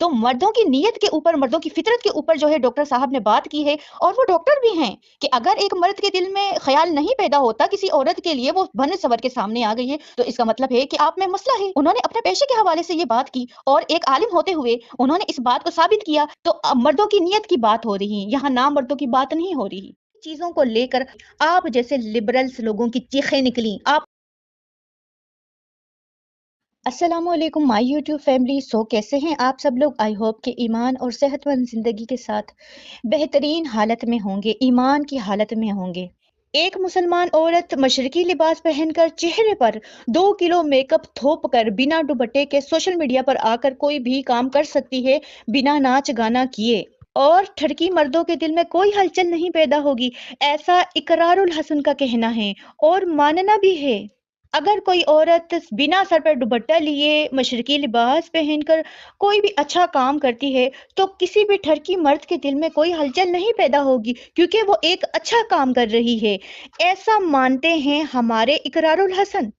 तो मर्दों की नीयत के ऊपर, मर्दों की फितरत के ऊपर जो है डॉक्टर साहब ने बात की है, और वो डॉक्टर भी हैं कि अगर एक मर्द के दिल में ख्याल नहीं पैदा होता किसी औरत के लिए, वो बन सवर के सामने आ गई है, तो इसका मतलब है कि आप में मसला है। उन्होंने अपने पेशे के हवाले से ये बात की और एक आलिम होते हुए उन्होंने इस बात को साबित किया। तो मर्दों की नीयत की बात हो रही है, यहाँ नाम मर्दों की बात नहीं हो रही। चीजों को लेकर आप जैसे लिबरल्स लोगों की चीखें निकली। आप अस्सलामुअलैकुम माय यूट्यूब फैमिली। कैसे हैं आप सब लोग? आई होप कि ईमान और सेहतमंद जिंदगी के साथ बेहतरीन हालत में होंगे, ईमान की हालत में होंगे। एक मुसलमान औरत मशरकी लिबास पहनकर चेहरे पर 2 किलो मेकअप थोप कर बिना दुपट्टे के सोशल मीडिया पर आकर कोई भी काम कर सकती है बिना नाच गाना किए, और ठरकी मर्दों के दिल में कोई हलचल नहीं पैदा होगी, ऐसा इकरारुल हसन का कहना है और मानना भी है। अगर कोई औरत बिना सर पर दुपट्टा लिए मशरकी लिबास पहनकर कोई भी अच्छा काम करती है तो किसी भी ठरकी मर्द के दिल में कोई हलचल नहीं पैदा होगी, क्योंकि वो एक अच्छा काम कर रही है, ऐसा मानते हैं हमारे इकरारुल हसन।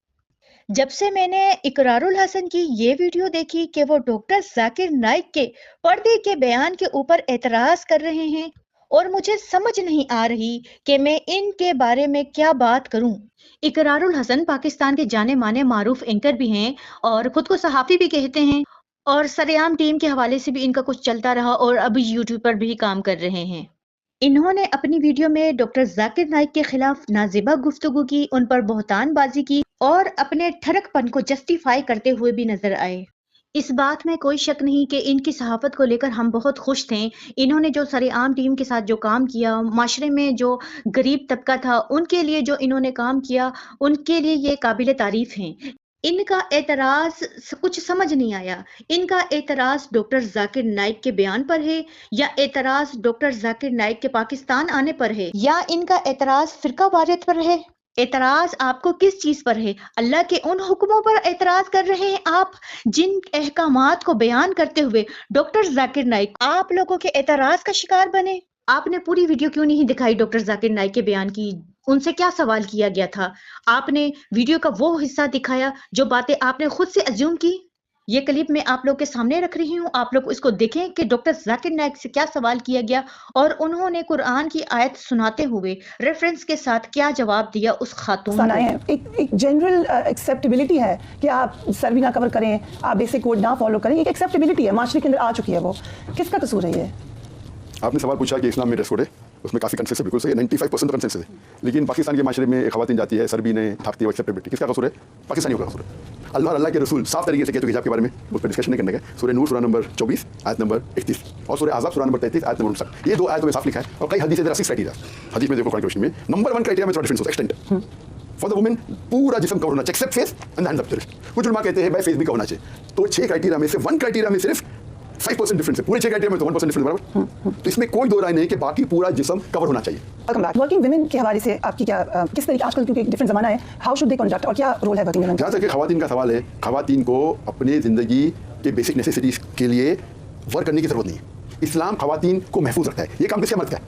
जब से मैंने इकरारुल हसन की ये वीडियो देखी कि वो डॉक्टर जाकिर नाइक के पर्दे के बयान के ऊपर एतराज कर रहे हैं, और मुझे समझ नहीं आ रही कि मैं इनके बारे में क्या बात करूं। इकरारुल हसन पाकिस्तान के जाने माने मारूफ एंकर भी हैं और खुद को सहाफी भी कहते हैं, और सरेआम टीम के हवाले से भी इनका कुछ चलता रहा और अब यूट्यूब पर भी काम कर रहे हैं। इन्होंने अपनी वीडियो में डॉक्टर जाकिर नाइक के खिलाफ नाजिबा गुफ्तगू की, उन पर बहतानबाजी की और अपने ठरकपन को जस्टिफाई करते हुए भी नजर आए। इस बात में कोई शक नहीं कि इनकी सहाफत को लेकर हम बहुत खुश थे। इन्होंने जो सरेआम टीम के साथ जो काम किया, माशरे में जो गरीब तबका था उनके लिए जो इन्होंने काम किया, उनके लिए ये काबिल तारीफ हैं। इनका एतराज कुछ समझ नहीं आया। इनका एतराज डॉक्टर जाकिर नाइक के बयान पर है, या एतराज डॉक्टर जाकिर नाइक के पाकिस्तान आने पर है, या इनका एतराज फिरका वारियत पर है? एतराज आपको किस चीज पर है? अल्लाह के उन हुक्मों पर एतराज कर रहे हैं आप जिन अहकामात को बयान करते हुए डॉक्टर जाकिर नाइक आप लोगों के एतराज का शिकार बने। आपने पूरी वीडियो क्यों नहीं दिखाई डॉक्टर जाकिर नाइक के बयान की? उनसे क्या सवाल किया गया था? आपने वीडियो का वो हिस्सा दिखाया जो बातें आपने खुद से अज्यूम की। ये क्लिप मैं आप लोग के सामने रख रही हूँ, आप लोग इसको देखें कि डॉक्टर जाकिर नाइक से क्या सवाल किया गया और उन्होंने कुरान की आयत सुनाते हुए रेफरेंस के साथ क्या जवाब दिया उस खातून को। एक जनरल एक्सेप्टेबिलिटी है कि आप सर भी ना कवर करें, आप बेसिक कोड ना फॉलो करें, एक एक्सेप्टेबिलिटी है, माशरे के अंदर आ चुकी है। वो किसका कसूर है? ये आपने सवाल पूछा कि इस्लाम में ड्रेस कोड है, उसमें काफ़ी कंसेंसस है, बिल्कुल सही, 95% कंसेंसस है। लेकिन पाकिस्तान के माशरे में खवातीन जाती है, सर भी ने थाकती है, एक्सेप्टेबिलिटी किसका कसूर है? पाकिस्तानियों का कसूर है। अल्लाह के रसूल साफ तरीके से कहते हैं हिजाब के बारे में, उस पर डिस्कशन नहीं करने का। सूरह नूर सूरह नंबर 24 आयत नंबर 31 और सूरह आज़ाब सूरह नंबर 33 आयत नंबर 59, ये दो आयतों में साफ लिखा है। और कई हदीसें 6 क्राइटेरिया हदीस में देखो, कुरान के में नंबर 1 क्राइटेरिया में थोड़ा डिफरेंस होता है, एक्सटेंट फॉर द वुमेन पूरा जिस्म कवर होना चाहिए except face and hands up to wrist. कुछ उलमा कहते हैं भाई फेस भी कवर होना चाहिए। तो 6 क्राइटेरिया में से 1 क्राइटेरिया में सिर्फ 5% डिफरेंस है, पूरे 6 क्राइटेरिया में तो 1% डिफरेंस बराबर। तो इसमें कोई दो राय नहीं कि बाकी पूरा जिस्म कवर होना चाहिए। वर्किंग वुमेन के हवाले से आपकी क्या किस तरीके, आजकल क्योंकि डिफरेंट ज़माना है, हाउ शुड दे कंडक्ट और क्या रोल है वर्किंग वुमेन? जहाँ तक खवातीन का सवाल है, खवातीन को अपने ज़िंदगी के बेसिक नेसेसिटीज़ के लिए वर्क करने की ज़रूरत नहीं है। इस्लाम खवातीन को महफूज रखता है। ये काम किसके मर्द का है?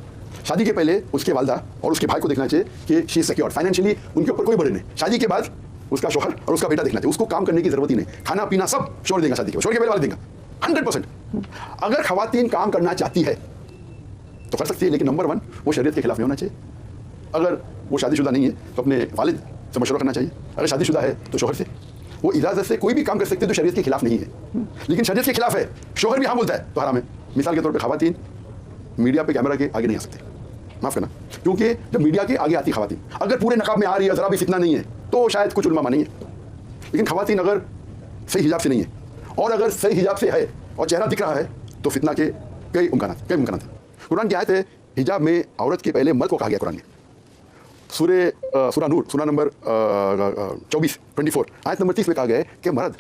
शादी के पहले उसके वालदा और उसके भाई को देखना चाहिए कि शी इज सिक्योर फाइनेंशियली, उनके ऊपर कोई बर्डन नहीं। शादी के बाद उसका शौहर और उसका बेटा देखना चाहिए, उसको काम करने की ज़रूरत ही नहीं। खाना पीना सब शौहर देगा, शादी के शौहर के पहले वाला देगा 100%। अगर खवातीन काम करना चाहती है तो कर सकती है, लेकिन नंबर 1 वो शरीयत के खिलाफ नहीं होना चाहिए। अगर वो शादीशुदा नहीं है तो अपने वालिद से मशवरा करना चाहिए। अगर शादीशुदा है तो शौहर से। वो इजाज़त से कोई भी काम कर सकते हैं तो शरीयत के खिलाफ नहीं है। लेकिन शरीयत के खिलाफ है, शौहर भी हाँ बोलता है तो हराम है। मिसाल के तौर पर खवातीन मीडिया पे कैमरा के आगे नहीं आ सकते, माफ़ करना, क्योंकि जब मीडिया के आगे आती खवातीन अगर पूरे नकाब में आ रही है, ज़रा भी फितना नहीं है, तो शायद कुछ उलमा नहीं है। लेकिन खवातीन अगर सही हिजाब से नहीं है और अगर सही हिजाब से है और चेहरा दिख रहा है तो फितना के कई मुमकानात हैं। कुरान की आयत है, हिजाब में औरत के पहले मर्द को कहा गया कुरान में। सूरह नूर सूरह नंबर 24 आयत नंबर 30 में कहा गया है कि मर्द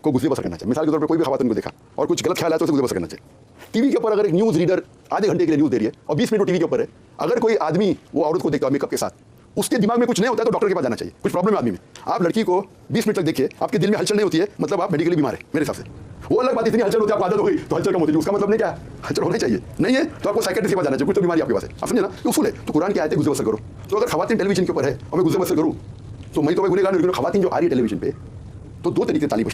को गुज़रे बसर करना चाहिए। मिसाल के तौर पर कोई भी खवातीन को देखा और कुछ गलत ख्याल है तो उसे गुज़रे बसर करना चाहिए। टीवी के ऊपर अगर एक न्यूज़ रीडर आधे घंटे के लिए न्यूज़ दे रही है और 20 मिनट टीवी के ऊपर है, अगर कोई आदमी वो औरत को देखता है मेकअप के साथ, उसके दिमाग में कुछ नहीं होता है तो डॉक्टर के पास जाना चाहिए। कुछ प्रॉब्लम है आदमी में। आप लड़की को 20 मिनट तक देखिए, आपके दिल में हलचल नहीं होती है, मतलब आप मेडिकली बीमार है मेरे हिसाब से। वो अलग बात, इतनी हलचल होती है, आपको आदत हो गई तो हलचल कम होती है, उसका मतलब नहीं क्या हलचल होनी चाहिए। नहीं है तो आपको साइकियाट्रिस्ट के पास जाना चाहिए, कुछ तो बीमारी आपके पास है। आप समझे ना, ये उसूल है। तो कुरान की आयतें गुज़रे बसर करो। तो अगर खवातीन टेलीविजन के ऊपर है और मैं गुज़रे बसर करूँ तो मैं गुनहगार नहीं। खवातीन जो आ रही है टेलीविजन पे तो 2 तरीके तालीम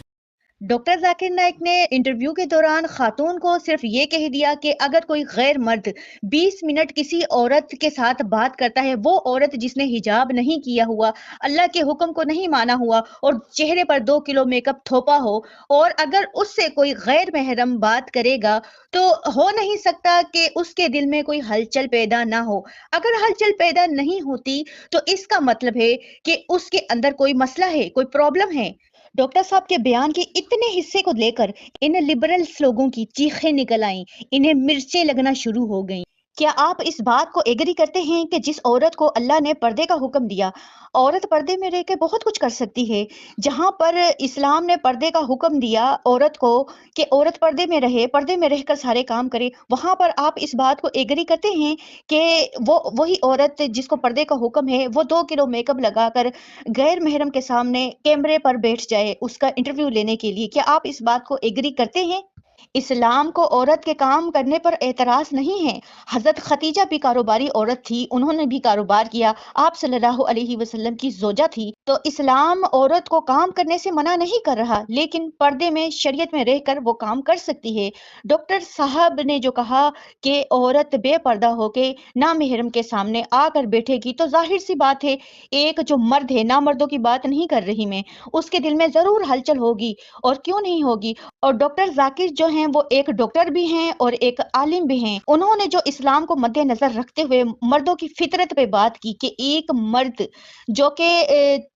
डॉक्टर जाकिर नाइक ने इंटरव्यू के दौरान खातून को सिर्फ ये कह दिया कि अगर कोई गैर मर्द 20 मिनट किसी औरत के साथ बात करता है, वो औरत जिसने हिजाब नहीं किया हुआ, अल्लाह के हुक्म को नहीं माना हुआ और चेहरे पर 2 किलो मेकअप थोपा हो, और अगर उससे कोई गैर महरम बात करेगा तो हो नहीं सकता कि उसके दिल में कोई हलचल पैदा ना हो। अगर हलचल पैदा नहीं होती तो इसका मतलब है कि उसके अंदर कोई मसला है, कोई प्रॉब्लम है। डॉक्टर साहब के बयान के इतने हिस्से को लेकर इन लिबरल्स लोगों की चीखें निकल आईं, इन्हें मिर्चें लगना शुरू हो गईं। क्या आप इस बात को एग्री करते हैं कि जिस औरत को अल्लाह ने पर्दे का हुक्म दिया, औरत पर्दे में रह के बहुत कुछ कर सकती है, जहां पर इस्लाम ने पर्दे का हुक्म दिया औरत को कि औरत पर्दे में रहे, पर्दे में रहकर सारे काम करे, वहां पर आप इस बात को एग्री करते हैं कि वो वही औरत जिसको पर्दे का हुक्म है, वो 2 किलो मेकअप लगाकर गैर महरम के सामने कैमरे पर बैठ जाए उसका इंटरव्यू लेने के लिए? क्या आप इस बात को एग्री करते हैं? इस्लाम को औरत के काम करने पर एतराज नहीं है। हजरत खतीजा भी कारोबारी औरत थी, उन्होंने भी कारोबार किया, आप सल्लल्लाहु अलैहि वसल्लम की जोजा थी। तो इस्लाम औरत को काम करने से मना नहीं कर रहा, लेकिन पर्दे में शरीयत में रहकर वो काम कर सकती है। डॉक्टर साहब ने जो कहा कि औरत बेपर्दा होके नामहरम के सामने आकर बैठेगी, तो जाहिर सी बात है, एक जो मर्द है, नामर्दों की बात नहीं कर रही मैं, उसके दिल में जरूर हलचल होगी, और क्यों नहीं होगी। और डॉक्टर जाकिर जो हैं वो एक डॉक्टर भी हैं और एक आलिम भी हैं। उन्होंने जो इस्लाम को मद्देनजर रखते हुए मर्दों की फितरत पे बात की कि एक मर्द जो कि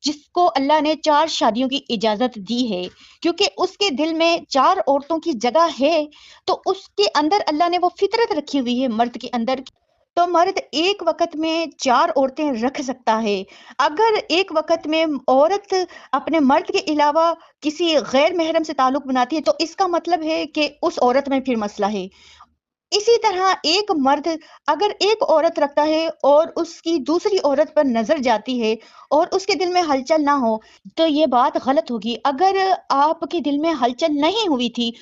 जिसको अल्लाह ने 4 शादियों की इजाजत दी है, क्योंकि उसके दिल में 4 औरतों की जगह है, तो उसके अंदर अल्लाह ने वो फितरत रखी हुई है मर्द के अंदर। तो मर्द एक वक्त में 4 औरतें रख सकता है। अगर एक वक्त में औरत अपने मर्द के अलावा किसी गैर महरम से ताल्लुक बनाती है, तो इसका मतलब है कि उस औरत में फिर मसला है। इसी तरह एक मर्द अगर एक औरत रखता है और उसकी दूसरी औरत पर नजर जाती है और उसके दिल में हलचल ना हो, तो ये बात गलत होगी। अगर आपके दिल में हलचल नहीं हुई थी,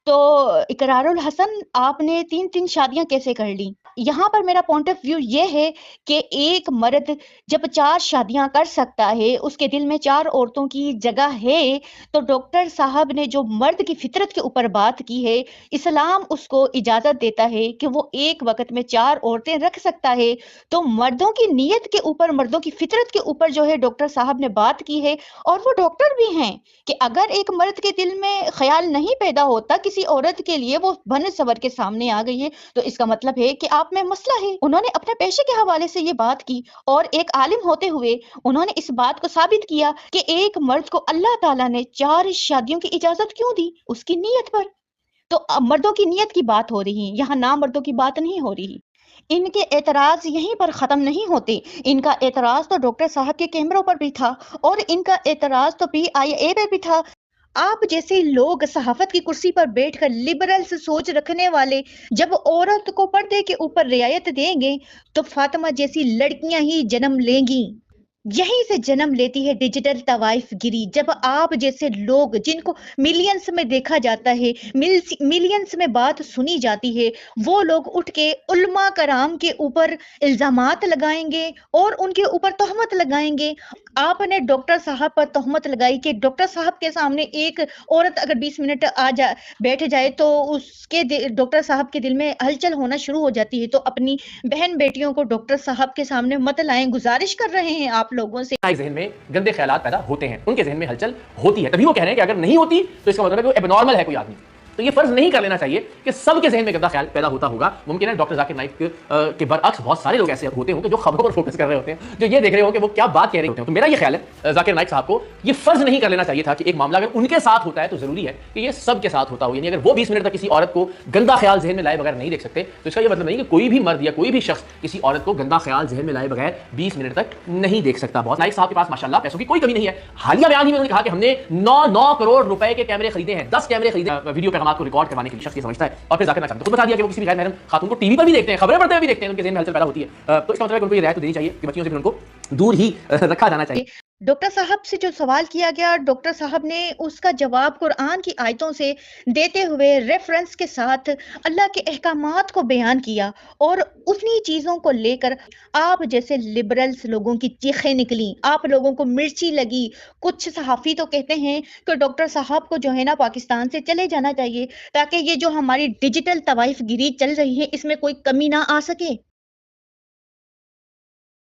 तो इकरारुल हसन आपने 3-3 शादियां कैसे कर ली? यहाँ पर मेरा पॉइंट ऑफ व्यू ये है कि एक मर्द जब 4 शादियां कर सकता है, उसके दिल में 4 औरतों की जगह है, तो डॉक्टर साहब ने जो मर्द की फितरत के ऊपर बात की है, इस्लाम उसको इजाजत देता है कि वो एक वक्त में 4 औरतें रख सकता है। तो मर्दों की नीयत के ऊपर, मर्दों की फितरत के ऊपर जो है डॉक्टर साहब ने बात की है, और वो डॉक्टर भी हैं कि अगर एक मर्द के दिल में ख्याल नहीं पैदा होता किसी औरत के लिए, वो बन सवर के सामने आ गई है, तो इसका मतलब है कि आप में मसला है। उन्होंने अपने पेशे के हवाले से ये बात की, और एक आलिम होते हुए उन्होंने इस बात को साबित किया कि एक मर्द को अल्लाह ताला ने 4 शादियों की इजाजत क्यों दी? उसकी नीयत पर। तो मर्दों की नीयत की बात हो रही है, यहाँ ना मर्दों की बात नहीं हो रही। इनके एतराज यहीं पर खत्म नहीं होते। इनका एतराज तो डॉक्टर साहब के कैमरों पर भी था, और इनका एतराज तो PIA पे भी था। आप जैसे लोग सहाफत की कुर्सी पर बैठकर लिबरल्स सोच रखने वाले जब औरत को पर्दे के ऊपर रियायत देंगे, तो फातिमा जैसी लड़कियां ही जन्म लेंगी। यहीं से जन्म लेती है डिजिटल तवाइफ गिरी। जब आप जैसे लोग, जिनको मिलियंस में देखा जाता है, मिलियंस में बात सुनी जाती है, वो लोग उठ के उल्मा कराम के ऊपर इल्जामात लगाएंगे और उनके ऊपर तोहमत लगाएंगे। आपने डॉक्टर साहब पर तोहमत लगाई कि डॉक्टर साहब के सामने एक औरत अगर 20 मिनट बैठ जाए तो उसके डॉक्टर साहब के दिल में हलचल होना शुरू हो जाती है। तो अपनी बहन बेटियों को डॉक्टर साहब के सामने मत लाएं, गुजारिश कर रहे हैं आप लोगों से। जहन में गंदे ख्यालात पैदा होते हैं, उनके जहन में हलचल होती है, तभी वो कह रहे हैं कि अगर नहीं होती तो इसका मतलब है कि वो एबनॉर्मल है कोई आदमी। तो ये फर्ज नहीं कर लेना चाहिए कि सबके जहन में गंदा ख्याल पैदा होता होगा। मुमकिन है डॉक्टर जाकिर नाइक के बरअक्स बहुत सारे लोग ऐसे होते होंगे जो खबरों पर फोकस कर रहे होते हैं, जो ये देख रहे हो कि वो क्या बात कह रहे होते हैं। तो मेरा ये ख्याल है जाकिर नाइक साहब को ये फर्ज नहीं कर लेना चाहिए था कि एक मामला अगर उनके साथ होता है तो जरूरी है कि ये सबके साथ होता हो। यानी अगर वो 20 मिनट तक किसी औरत को गंदा ख्याल जहन में लाए बगैर नहीं देख सकते, तो इसका ये मतलब नहीं कि कोई भी मर्द या कोई भी शख्स किसी औरत को गंदा ख्याल जहन में लाए बगैर 20 मिनट तक नहीं देख सकता। बहुत नाइक साहब के पास माशाल्लाह पैसों की कोई कमी नहीं है। हालिया बयान ही में उन्होंने कहा कि हमने 9 करोड़ रुपए के कैमरे खरीदे हैं, 10 कैमरे खरीदे वीडियो पैगाम को रिकॉर्ड करवाने के लिए। शख्स ये समझता है, और फिर जाकिर नाइक साहब खुद बता दिया कि वो किसी भी गैर महरम खातून को टीवी पर भी देखते हैं, खबरें पढ़ते हुए भी देखते हैं, उनके जहन में हलचल पैदा होती है। तो इसका मतलब है कि उनको ये राय तो देनी चाहिए कि बच्चियों से फिर उनको दूर ही रखा जाना चाहिए। डॉक्टर साहब से जो सवाल किया गया, डॉक्टर साहब ने उसका जवाब कुरान की आयतों से देते हुए रेफरेंस के साथ अल्लाह के अहकामात को बयान किया, और उन्हीं चीज़ों को लेकर आप जैसे लिबरल्स लोगों की चीखें निकली, आप लोगों को मिर्ची लगी। कुछ सहाफ़ी तो कहते हैं कि डॉक्टर साहब को जो है ना पाकिस्तान से चले जाना चाहिए, ताकि ये जो हमारी डिजिटल तवाइफ गिरी चल रही है इसमें कोई कमी ना आ सके।